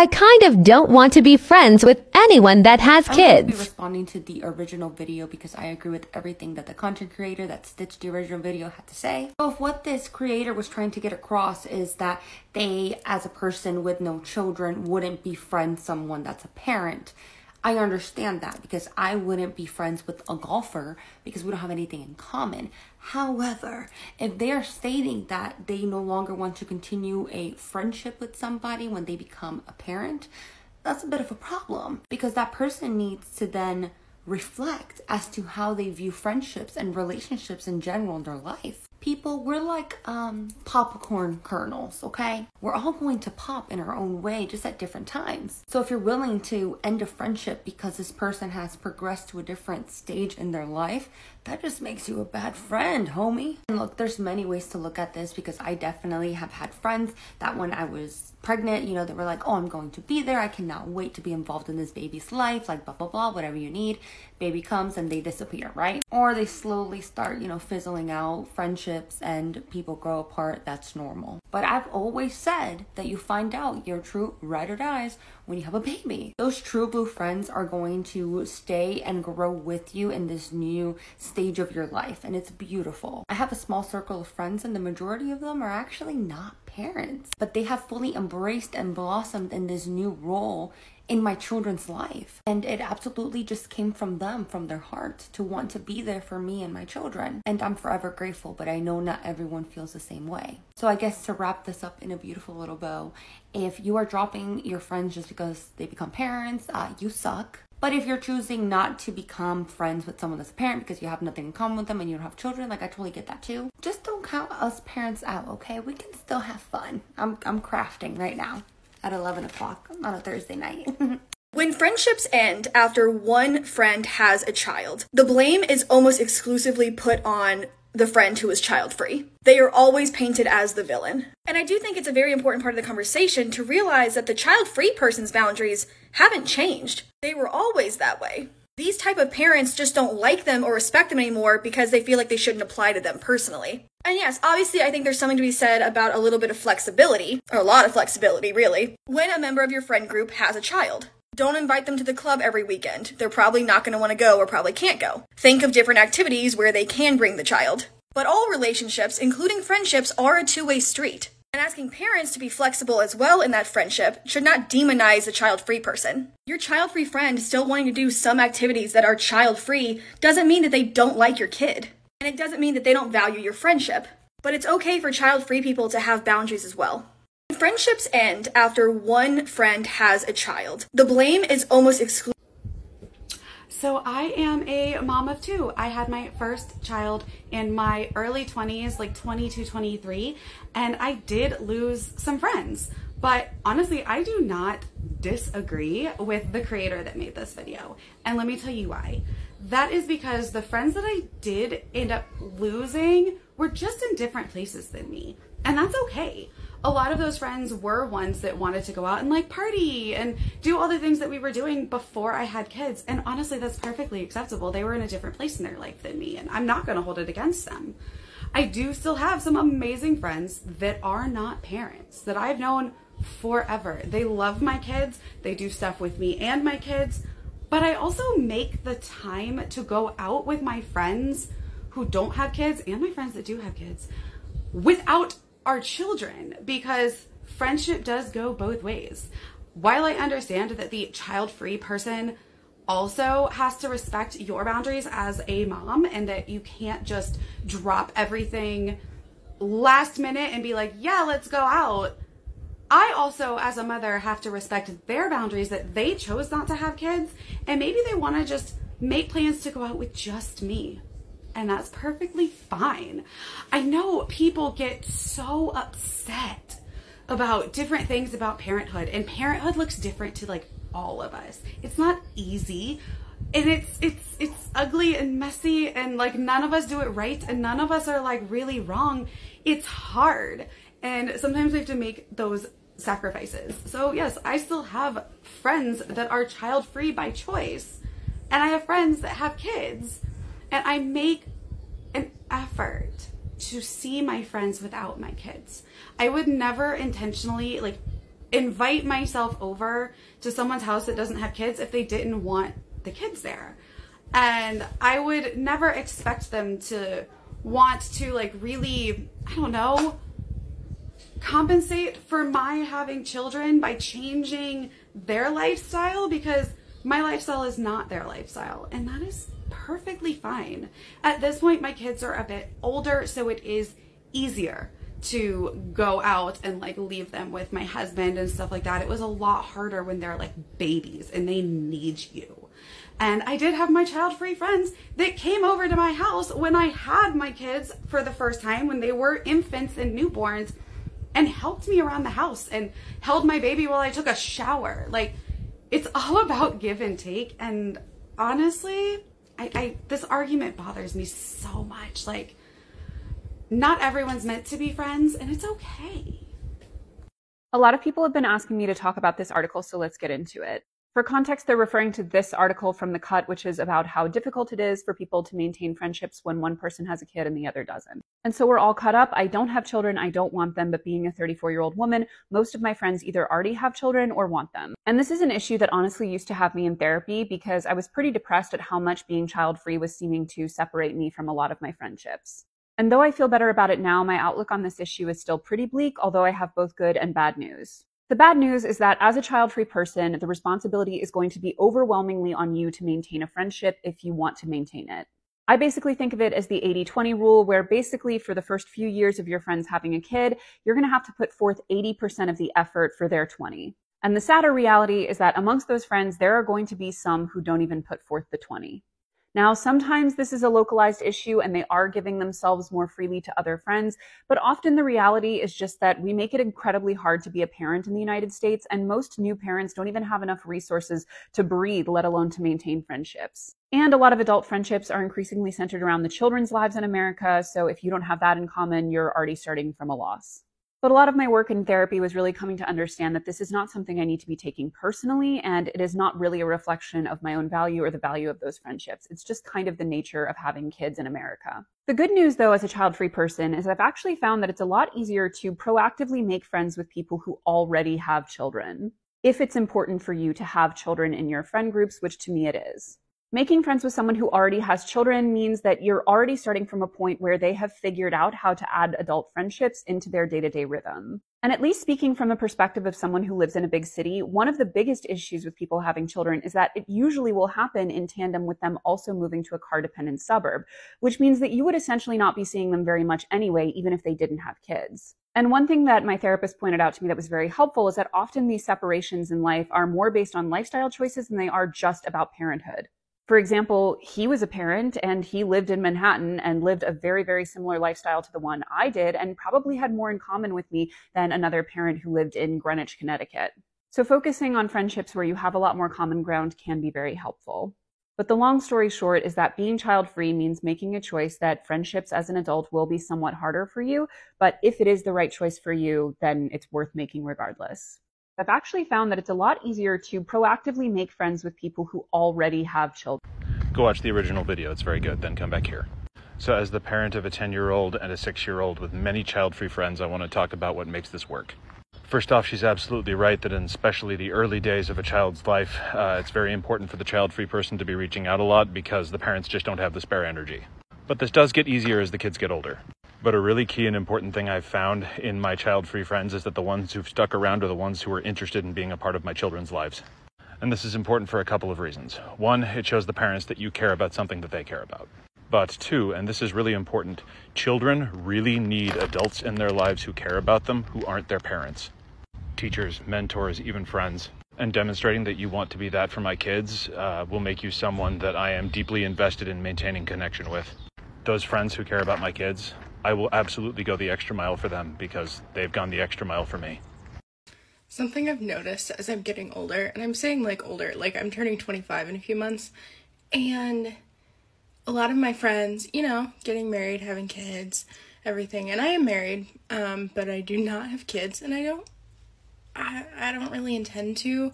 I kind of don't want to be friends with anyone that has kids. I'm going to be responding to the original video because I agree with everything that the content creator that stitched the original video had to say. So if what this creator was trying to get across is that they, as a person with no children, wouldn't befriend someone that's a parent, I understand that, because I wouldn't be friends with a golfer because we don't have anything in common. However, if they are stating that they no longer want to continue a friendship with somebody when they become a parent, that's a bit of a problem, because that person needs to then reflect as to how they view friendships and relationships in general in their life. People, we're like popcorn kernels, okay? We're all going to pop in our own way, just at different times. So if you're willing to end a friendship because this person has progressed to a different stage in their life, that just makes you a bad friend, homie. And look, there's many ways to look at this, because I definitely have had friends that when I was pregnant, you know, they were like, oh, I'm going to be there. I cannot wait to be involved in this baby's life, like blah, blah, blah, whatever you need. Baby comes and they disappear, right? Or they slowly start, you know, fizzling out friendships and people grow apart. That's normal. But I've always said that you find out your true ride or dies when you have a baby. Those true blue friends are going to stay and grow with you in this new stage of your life, and it's beautiful. I have a small circle of friends, and the majority of them are actually not parents, but they have fully embraced and blossomed in this new role in my children's life, and it absolutely just came from them, from their heart, to want to be there for me and my children, and I'm forever grateful. But I know not everyone feels the same way. So I guess to wrap this up in a beautiful little bow, if you are dropping your friends just because they become parents, you suck. But if you're choosing not to become friends with someone that's a parent because you have nothing in common with them and you don't have children, like, I totally get that too. Just don't count us parents out, okay? We can still have fun. I'm crafting right now at 11 o'clock on a Thursday night. When friendships end after one friend has a child, the blame is almost exclusively put on the friend who is child-free. They are always painted as the villain. And I do think it's a very important part of the conversation to realize that the child-free person's boundaries haven't changed. They were always that way. These type of parents just don't like them or respect them anymore because they feel like they shouldn't apply to them personally. And yes, obviously I think there's something to be said about a little bit of flexibility, or a lot of flexibility really, when a member of your friend group has a child. Don't invite them to the club every weekend. They're probably not going to want to go or probably can't go. Think of different activities where they can bring the child. But all relationships, including friendships, are a two-way street. And asking parents to be flexible as well in that friendship should not demonize the child-free person. Your child-free friend still wanting to do some activities that are child-free doesn't mean that they don't like your kid. And it doesn't mean that they don't value your friendship. But it's okay for child-free people to have boundaries as well. When friendships end after one friend has a child, the blame is almost exclusive. So I am a mom of two. I had my first child in my early 20s, like 22, 23, and I did lose some friends. But honestly, I do not disagree with the creator that made this video. And let me tell you why. That is because the friends that I did end up losing were just in different places than me. And that's okay. A lot of those friends were ones that wanted to go out and like party and do all the things that we were doing before I had kids. And honestly, that's perfectly acceptable. They were in a different place in their life than me, and I'm not going to hold it against them. I do still have some amazing friends that are not parents that I've known forever. They love my kids. They do stuff with me and my kids. But I also make the time to go out with my friends who don't have kids and my friends that do have kids without our children, because friendship does go both ways. While I understand that the child-free person also has to respect your boundaries as a mom and that you can't just drop everything last minute and be like, yeah, let's go out, I also, as a mother, have to respect their boundaries that they chose not to have kids, and maybe they want to just make plans to go out with just me. And that's perfectly fine. I know people get so upset about different things about parenthood, and parenthood looks different to like all of us. It's not easy, and it's ugly and messy, and like none of us do it right, and none of us are like really wrong. It's hard, and sometimes we have to make those sacrifices. So yes, I still have friends that are child-free by choice, and I have friends that have kids. And I make an effort to see my friends without my kids. I would never intentionally like invite myself over to someone's house that doesn't have kids if they didn't want the kids there. And I would never expect them to want to like really, I don't know, compensate for my having children by changing their lifestyle, because my lifestyle is not their lifestyle, and that is perfectly fine. At this point, my kids are a bit older, so it is easier to go out and like leave them with my husband and stuff like that. It was a lot harder when they're like babies and they need you. And I did have my child-free friends that came over to my house when I had my kids for the first time, when they were infants and newborns, and helped me around the house and held my baby while I took a shower. Like, it's all about give and take. And honestly, this argument bothers me so much. Like, not everyone's meant to be friends, and it's okay. A lot of people have been asking me to talk about this article, so let's get into it. For context, they're referring to this article from The Cut, which is about how difficult it is for people to maintain friendships when one person has a kid and the other doesn't. And so we're all caught up. I don't have children, I don't want them, but being a 34-year-old woman, most of my friends either already have children or want them. And this is an issue that honestly used to have me in therapy, because I was pretty depressed at how much being child-free was seeming to separate me from a lot of my friendships. And though I feel better about it now, my outlook on this issue is still pretty bleak, although I have both good and bad news. The bad news is that as a child-free person, the responsibility is going to be overwhelmingly on you to maintain a friendship if you want to maintain it. I basically think of it as the 80-20 rule, where basically for the first few years of your friends having a kid, you're going to have to put forth 80% of the effort for their 20. And the sadder reality is that amongst those friends, there are going to be some who don't even put forth the 20. Now, sometimes this is a localized issue and they are giving themselves more freely to other friends, but often the reality is just that we make it incredibly hard to be a parent in the United States, and most new parents don't even have enough resources to breathe, let alone to maintain friendships. And a lot of adult friendships are increasingly centered around the children's lives in America, so if you don't have that in common, you're already starting from a loss. But a lot of my work in therapy was really coming to understand that this is not something I need to be taking personally, and it is not really a reflection of my own value or the value of those friendships. It's just kind of the nature of having kids in America. The good news, though, as a child-free person, is I've actually found that it's a lot easier to proactively make friends with people who already have children, if it's important for you to have children in your friend groups, which to me it is. Making friends with someone who already has children means that you're already starting from a point where they have figured out how to add adult friendships into their day-to-day rhythm. And at least speaking from the perspective of someone who lives in a big city, one of the biggest issues with people having children is that it usually will happen in tandem with them also moving to a car-dependent suburb, which means that you would essentially not be seeing them very much anyway, even if they didn't have kids. And one thing that my therapist pointed out to me that was very helpful is that often these separations in life are more based on lifestyle choices than they are just about parenthood. For example, he was a parent and he lived in Manhattan and lived a very, very similar lifestyle to the one I did, and probably had more in common with me than another parent who lived in Greenwich, Connecticut. So focusing on friendships where you have a lot more common ground can be very helpful. But the long story short is that being child-free means making a choice that friendships as an adult will be somewhat harder for you, but if it is the right choice for you, then it's worth making regardless. I've actually found that it's a lot easier to proactively make friends with people who already have children. Go watch the original video, it's very good, then come back here. So as the parent of a 10-year-old and a 6-year-old with many child-free friends, I want to talk about what makes this work. First off, she's absolutely right that in especially the early days of a child's life, it's very important for the child-free person to be reaching out a lot because the parents just don't have the spare energy. But this does get easier as the kids get older. But a really key and important thing I've found in my child-free friends is that the ones who've stuck around are the ones who are interested in being a part of my children's lives. And this is important for a couple of reasons. One, it shows the parents that you care about something that they care about. But two, and this is really important, children really need adults in their lives who care about them, who aren't their parents. Teachers, mentors, even friends. And demonstrating that you want to be that for my kids will make you someone that I am deeply invested in maintaining connection with. Those friends who care about my kids, I will absolutely go the extra mile for them because they've gone the extra mile for me. Something I've noticed as I'm getting older, and I'm saying like older, like I'm turning 25 in a few months, and a lot of my friends, you know, getting married, having kids, everything, and I am married, but I do not have kids, and I don't really intend to,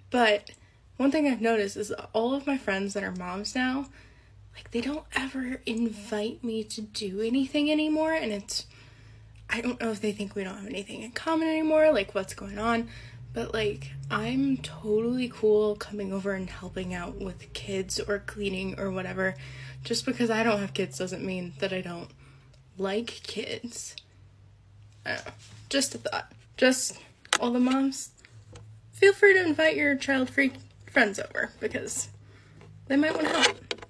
but one thing I've noticed is all of my friends that are moms now, like, they don't ever invite me to do anything anymore, and I don't know if they think we don't have anything in common anymore, like what's going on, but like I'm totally cool coming over and helping out with kids or cleaning or whatever. Just because I don't have kids doesn't mean that I don't like kids. I don't know. Just a thought. Just all the moms, feel free to invite your child-free friends over because they might want to help.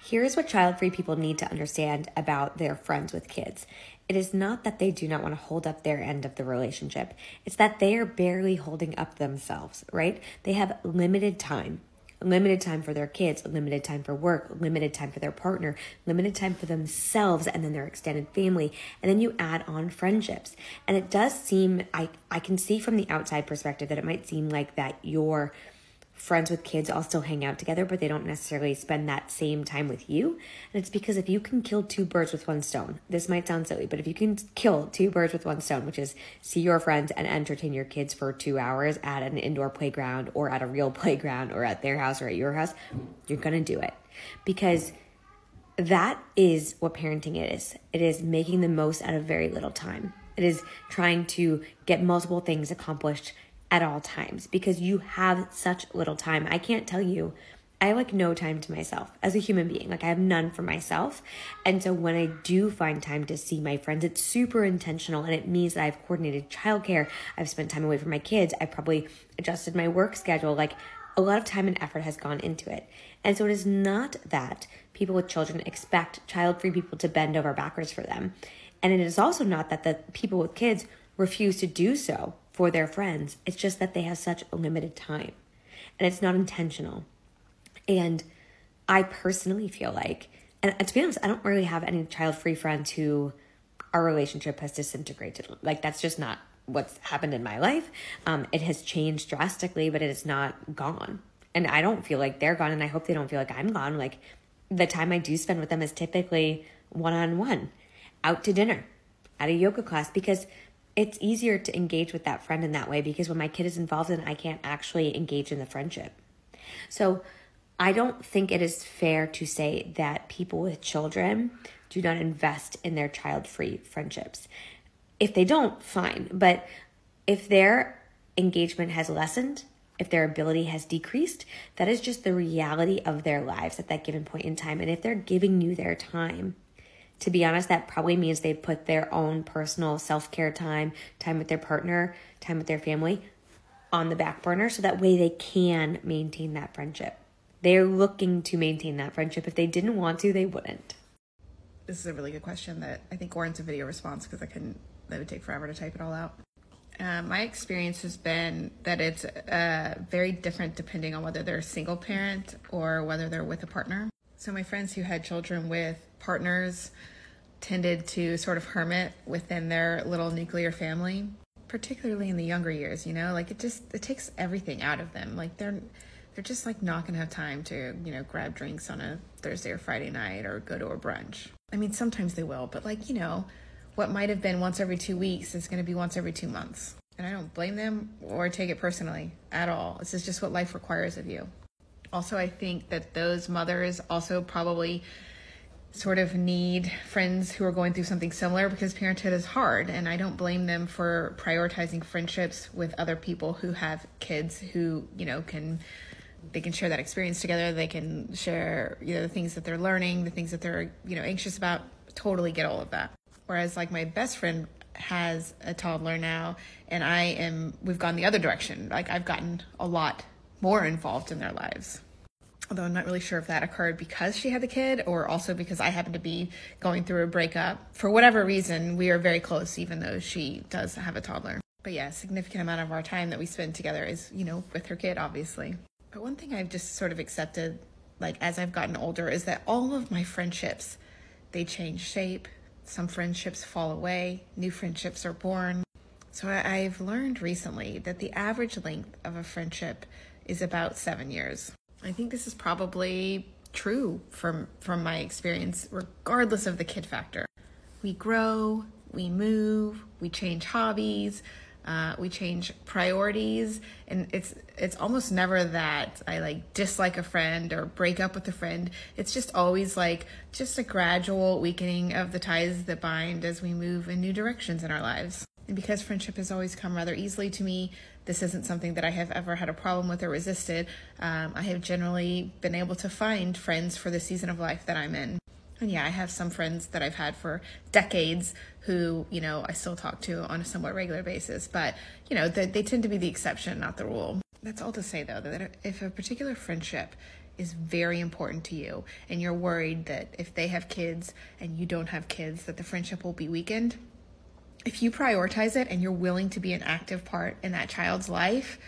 Here's what child-free people need to understand about their friends with kids. It is not that they do not want to hold up their end of the relationship. It's that they are barely holding up themselves, right? They have limited time for their kids, limited time for work, limited time for their partner, limited time for themselves and then their extended family. And then you add on friendships. And it does seem, I can see from the outside perspective that it might seem like that your friends with kids all still hang out together, but they don't necessarily spend that same time with you. And it's because if you can kill two birds with one stone, this might sound silly, but if you can kill two birds with one stone, which is see your friends and entertain your kids for 2 hours at an indoor playground or at a real playground or at their house or at your house, you're going to do it. Because that is what parenting is. It is making the most out of very little time. It is trying to get multiple things accomplished at all times because you have such little time. I can't tell you, I have like no time to myself as a human being. Like I have none for myself. And so when I do find time to see my friends, it's super intentional and it means that I've coordinated childcare. I've spent time away from my kids. I probably adjusted my work schedule. Like a lot of time and effort has gone into it. And so it is not that people with children expect child-free people to bend over backwards for them. And it is also not that the people with kids refuse to do so for their friends. It's just that they have such a limited time and it's not intentional. And I personally feel like, and to be honest, I don't really have any child-free friends who our relationship has disintegrated. Like that's just not what's happened in my life. It has changed drastically, but it is not gone. And I don't feel like they're gone and I hope they don't feel like I'm gone. Like the time I do spend with them is typically one-on-one, out to dinner, at a yoga class, because it's easier to engage with that friend in that way because when my kid is involved, then I can't actually engage in the friendship. So I don't think it is fair to say that people with children do not invest in their child-free friendships. If they don't, fine. But if their engagement has lessened, if their ability has decreased, that is just the reality of their lives at that given point in time. And if they're giving you their time, to be honest, that probably means they've put their own personal self-care time with their partner, time with their family on the back burner so that way they can maintain that friendship. They're looking to maintain that friendship. If they didn't want to, they wouldn't. This is a really good question that I think warrants a video response because that would take forever to type it all out. My experience has been that it's very different depending on whether they're a single parent or whether they're with a partner. So my friends who had children with partners tended to sort of hermit within their little nuclear family, particularly in the younger years, you know, like it takes everything out of them. Like they're just like not gonna have time to, you know, grab drinks on a Thursday or Friday night or go to a brunch. I mean, sometimes they will, but like, you know, what might have been once every 2 weeks is gonna be once every 2 months. And I don't blame them or take it personally at all. This is just what life requires of you. Also, I think that those mothers also probably sort of need friends who are going through something similar because parenthood is hard. And I don't blame them for prioritizing friendships with other people who have kids who, you know, they can share that experience together. They can share, you know, the things that they're learning, the things that they're, you know, anxious about. Totally get all of that. Whereas like my best friend has a toddler now and we've gone the other direction. Like I've gotten a lot more involved in their lives. Although I'm not really sure if that occurred because she had the kid or also because I happened to be going through a breakup. For whatever reason, we are very close, even though she does have a toddler. But yeah, a significant amount of our time that we spend together is, you know, with her kid, obviously. But one thing I've just sort of accepted, like as I've gotten older, is that all of my friendships, they change shape. Some friendships fall away. New friendships are born. So I've learned recently that the average length of a friendship is about 7 years. I think this is probably true from my experience, regardless of the kid factor. We grow, we move, we change hobbies, We change priorities, and it's almost never that I like dislike a friend or break up with a friend. It's just always like just a gradual weakening of the ties that bind as we move in new directions in our lives. And because friendship has always come rather easily to me, this isn't something that I have ever had a problem with or resisted. I have generally been able to find friends for the season of life that I'm in. And yeah, I have some friends that I've had for decades who, you know, I still talk to on a somewhat regular basis, but, you know, they tend to be the exception, not the rule. That's all to say, though, that if a particular friendship is very important to you and you're worried that if they have kids and you don't have kids, that the friendship will be weakened, if you prioritize it and you're willing to be an active part in that child's life,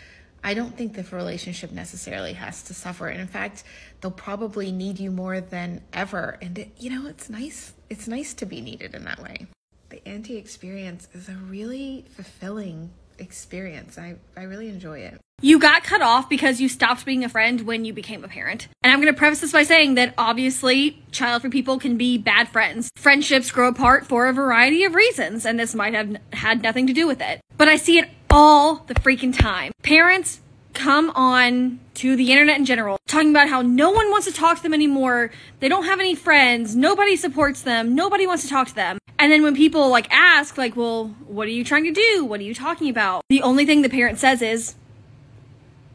I don't think the relationship necessarily has to suffer. And in fact, they'll probably need you more than ever. And you know, it's nice. It's nice to be needed in that way. The auntie experience is a really fulfilling experience. I really enjoy it. You got cut off because you stopped being a friend when you became a parent. And I'm going to preface this by saying that obviously child-free people can be bad friends. Friendships grow apart for a variety of reasons, and this might have had nothing to do with it. But I see it all the freaking time. Parents come on to the internet in general, talking about how no one wants to talk to them anymore. They don't have any friends. Nobody supports them. Nobody wants to talk to them. And then when people like ask, like, well, what are you trying to do? What are you talking about? The only thing the parent says is,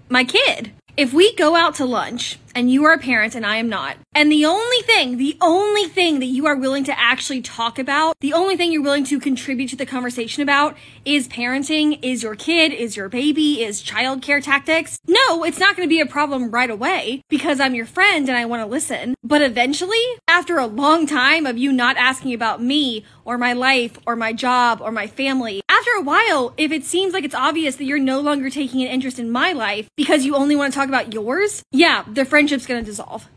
my kid. If we go out to lunch and you are a parent and I am not, and the only thing that you are willing to actually talk about, the only thing you're willing to contribute to the conversation about is parenting, is your kid, is your baby, is childcare tactics, no, it's not going to be a problem right away because I'm your friend and I want to listen. But eventually, after a long time of you not asking about me or my life or my job or my family, after a while, if it seems like it's obvious that you're no longer taking an interest in my life because you only want to talk about yours, yeah, the friendship's gonna dissolve.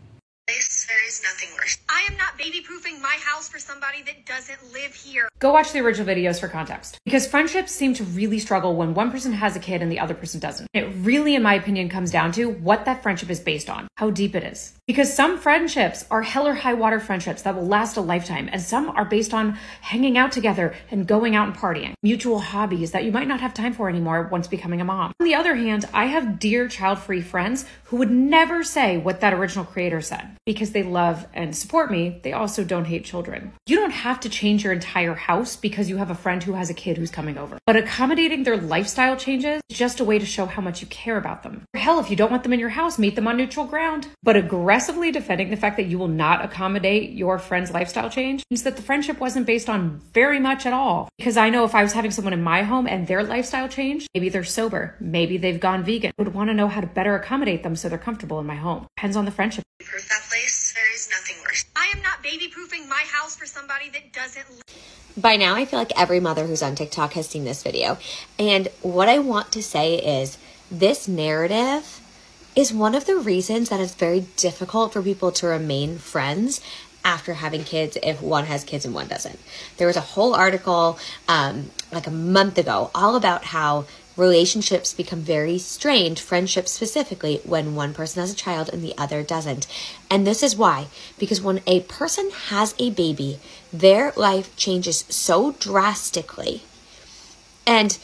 There is nothing worse. I am not baby-proofing my house for somebody that doesn't live here. Go watch the original videos for context. Because friendships seem to really struggle when one person has a kid and the other person doesn't. It really, in my opinion, comes down to what that friendship is based on, how deep it is. Because some friendships are hell or high water friendships that will last a lifetime, and some are based on hanging out together and going out and partying, mutual hobbies that you might not have time for anymore once becoming a mom. On the other hand, I have dear child-free friends who would never say what that original creator said. Because they love and support me, they also don't hate children. You don't have to change your entire house because you have a friend who has a kid who's coming over. But accommodating their lifestyle changes is just a way to show how much you care about them. Hell, if you don't want them in your house, meet them on neutral ground. But aggressively defending the fact that you will not accommodate your friend's lifestyle change means that the friendship wasn't based on very much at all. Because I know if I was having someone in my home and their lifestyle changed, maybe they're sober, maybe they've gone vegan, I would want to know how to better accommodate them so they're comfortable in my home. Depends on the friendship. Proof that place, there is nothing worse. I am not baby-proofing my house for somebody that doesn't live. By now, I feel like every mother who's on TikTok has seen this video. And what I want to say is this narrative is one of the reasons that it's very difficult for people to remain friends after having kids if one has kids and one doesn't. There was a whole article like a month ago all about how relationships become very strained, friendships specifically, when one person has a child and the other doesn't. And this is why. Because when a person has a baby, their life changes so drastically. And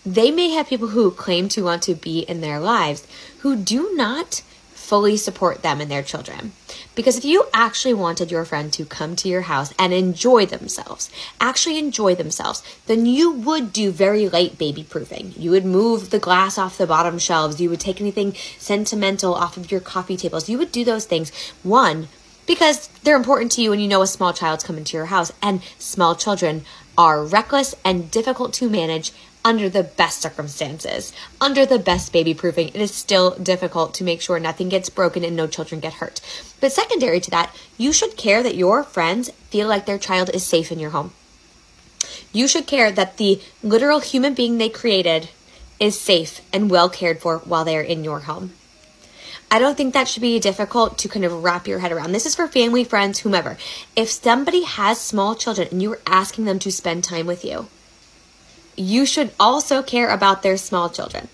they may have people who claim to want to be in their lives who do not fully support them and their children. Because if you actually wanted your friend to come to your house and enjoy themselves, then you would do very light baby proofing. You would move the glass off the bottom shelves. You would take anything sentimental off of your coffee tables. You would do those things. One, because they're important to you and you know a small child's coming to your house, and small children are reckless and difficult to manage under the best circumstances. Under the best baby proofing, it is still difficult to make sure nothing gets broken and no children get hurt. But secondary to that, you should care that your friends feel like their child is safe in your home. You should care that the literal human being they created is safe and well cared for while they are in your home. I don't think that should be difficult to kind of wrap your head around. This is for family, friends, whomever. If somebody has small children and you are asking them to spend time with you, you should also care about their small children.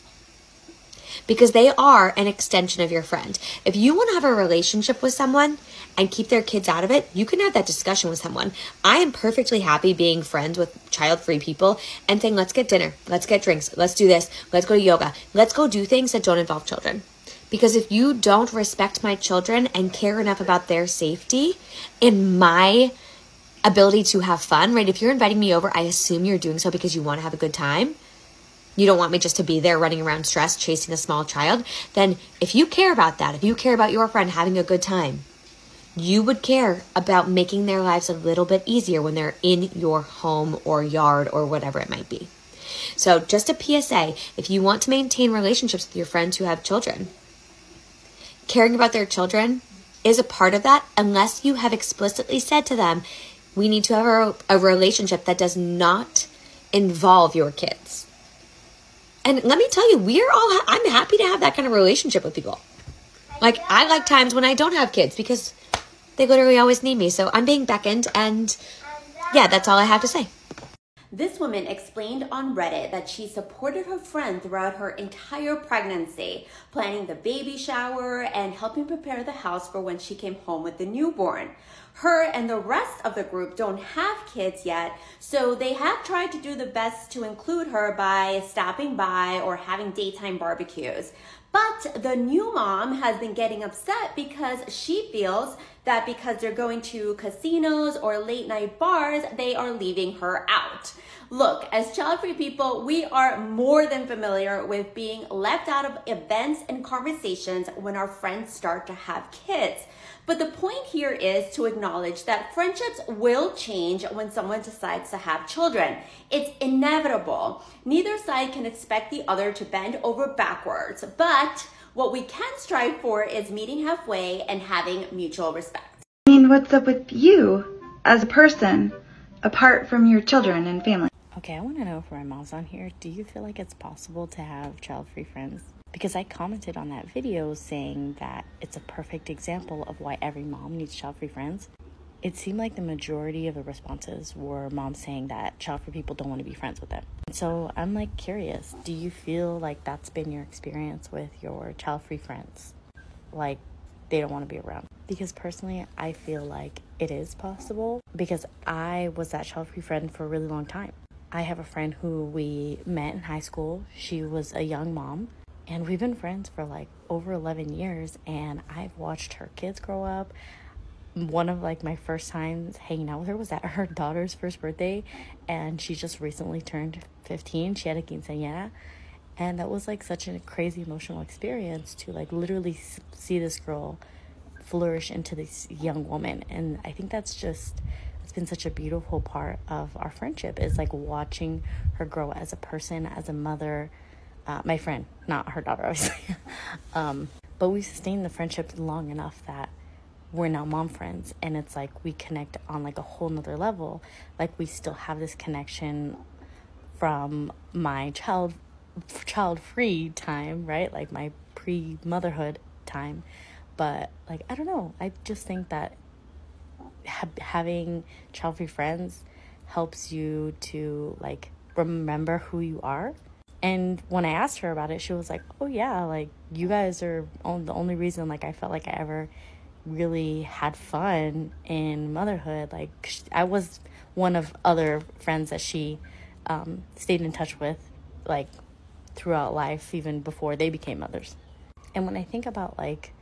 because they are an extension of your friend. If you want to have a relationship with someone and keep their kids out of it, you can have that discussion with someone. I am perfectly happy being friends with child-free people and saying, let's get dinner, let's get drinks, let's do this, let's go to yoga, let's go do things that don't involve children. Because if you don't respect my children and care enough about their safety and my ability to have fun, right? If you're inviting me over, I assume you're doing so because you want to have a good time. You don't want me just to be there running around stressed, chasing a small child. Then if you care about that, if you care about your friend having a good time, you would care about making their lives a little bit easier when they're in your home or yard or whatever it might be. So just a PSA, if you want to maintain relationships with your friends who have children, caring about their children is a part of that unless you have explicitly said to them, we need to have a relationship that does not involve your kids. And let me tell you, I'm happy to have that kind of relationship with people. Like, I like times when I don't have kids because they literally always need me. So I'm being beckoned, and yeah, that's all I have to say. This woman explained on Reddit that she supported her friend throughout her entire pregnancy, planning the baby shower and helping prepare the house for when she came home with the newborn. Her and the rest of the group don't have kids yet, so they have tried to do the best to include her by stopping by or having daytime barbecues. But the new mom has been getting upset because she feels that because they're going to casinos or late night bars, they are leaving her out. Look, as child-free people, we are more than familiar with being left out of events and conversations when our friends start to have kids. But the point here is to acknowledge that friendships will change when someone decides to have children. It's inevitable. Neither side can expect the other to bend over backwards, but what we can strive for is meeting halfway and having mutual respect. I mean, what's up with you as a person apart from your children and family? Okay, I want to know for my mom's on here, do you feel like it's possible to have child-free friends? Because I commented on that video saying that it's a perfect example of why every mom needs child-free friends. It seemed like the majority of the responses were moms saying that child-free people don't want to be friends with them. So I'm like curious, do you feel like that's been your experience with your child-free friends? Like they don't want to be around? Because personally, I feel like it is possible because I was that child-free friend for a really long time. I have a friend who we met in high school. She was a young mom. And we've been friends for like over 11 years, and I've watched her kids grow up. One of like my first times hanging out with her was at her daughter's first birthday, and she just recently turned 15. She had a quinceañera, and that was like such a crazy emotional experience to like literally see this girl flourish into this young woman. And I think it's been such a beautiful part of our friendship is like watching her grow as a person, as a mother. My friend, not her daughter, obviously. But we sustained the friendship long enough that we're now mom friends, and it's like we connect on like a whole nother level. Like we still have this connection from my child-free time, right? Like my pre-motherhood time. But like, I don't know. I just think that having child-free friends helps you to like remember who you are. And when I asked her about it, she was like, oh yeah, like you guys are the only reason like I felt like I ever really had fun in motherhood. Like I was one of other friends that she stayed in touch with like throughout life, even before they became mothers. And when I think about like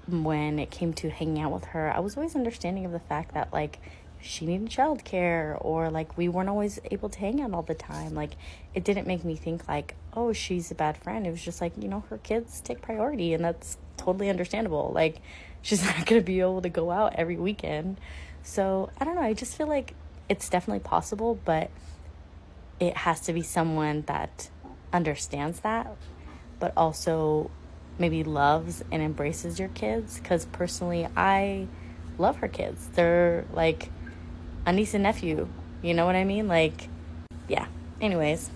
when it came to hanging out with her, I was always understanding of the fact that like she needed childcare, or like we weren't always able to hang out all the time. Like it didn't make me think like, oh, she's a bad friend. It was just like, you know, her kids take priority, and that's totally understandable. Like she's not gonna be able to go out every weekend. So I don't know, I just feel like it's definitely possible, but it has to be someone that understands that, but also maybe loves and embraces your kids. Because personally, I love her kids. They're like a niece and nephew, you know what I mean? Like, yeah. Anyways,